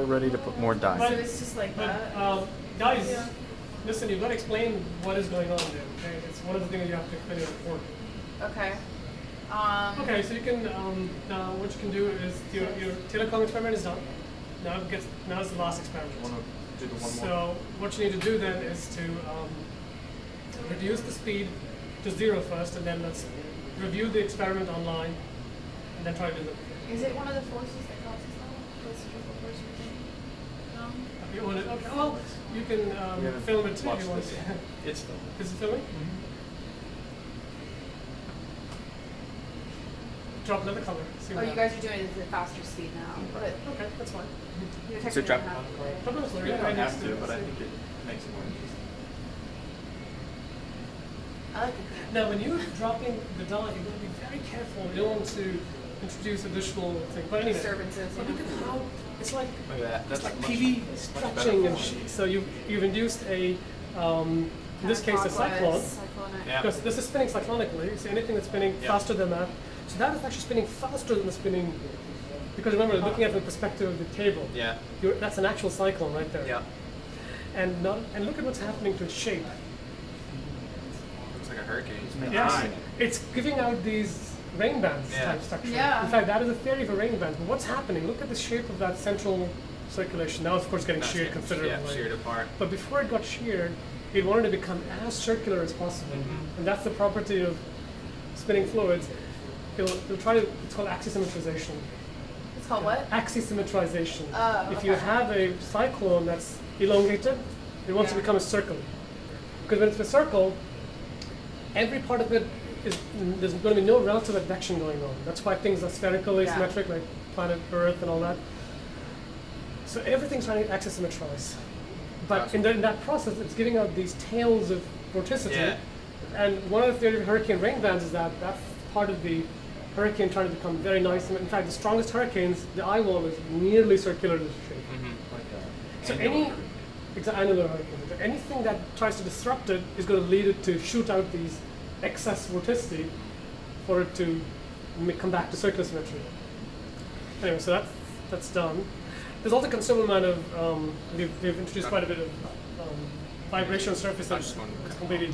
ready to put more So dye. it's just like that. Guys, Yeah. listen, you've got to explain what is going on there. Okay, it's one of the things you have to explain in a report. Okay. Okay, so you can now what you can do is your Taylor-Kong experiment is done. Now it's the last experiment. Want to do the one more? So what you need to do then is to reduce the speed to 0 first, and then let's review the experiment online, and then try to do them. Is it one of the forces that causes that? The centrifugal force or something? No? You want to, okay, well, you can We're gonna film it too watch if you want. this. It's filmed. Is it filming? Drop another color. See Oh, what you happens. guys are doing it at a faster speed now. But Okay, that's fine. you're So drop- technically not right? Drop another color. You Yeah, don't right have next to, it. but I think it makes it more interesting. I like it. Now, when you're dropping the dye, you're going to be very careful. You don't want to introduce additional things. But anyway, Disturbances, but yeah. look at how it's like Look at that. it's That's like much- PV much stretching better and quality. so you've induced a in this case a cyclone. Yeah. Because this is spinning cyclonically, so anything that's spinning Yeah. faster than that. So that is actually spinning faster than the spinning. Because remember, looking at it from the perspective of the table, Yeah. that's an actual cyclone right there. Yeah. And look at what's happening to its shape. Looks like a hurricane. Yes, it's giving out these rain bands Yeah. type structure. Yeah. In fact, that is a theory of a rain band. But what's happening? Look at the shape of that central circulation. Now, of course, getting That's sheared getting- considerably. Yeah, sheared apart. But before it got sheared, it wanted to become as circular as possible. Mhm. And that's the property of spinning fluids. It'll try to, it's called axisymmetrization. It's called what? Axisymmetrization. Oh, If you okay. have a cyclone that's elongated, it wants to Yeah. become a circle. Because when it's a circle, every part of it is, there's going to be no relative advection going on. That's why things are spherical, Yeah. asymmetric, like planet Earth and all that. So everything's trying to axisymmetrize. But Gotcha. in that process, it's giving out these tails of vorticity. Yeah. And one of the theory of hurricane rain bands is that that's part of the hurricane trying to become very nice. In fact, the strongest hurricanes, the eye wall is nearly circular in shape. So Annular annular hurricane. So anything that tries to disrupt it is going to lead it to shoot out these excess vorticity for it to come back to circular symmetry. Anyway, so that's done. There's also a considerable amount of we've introduced quite a bit of vibration on surface I that's just want to completely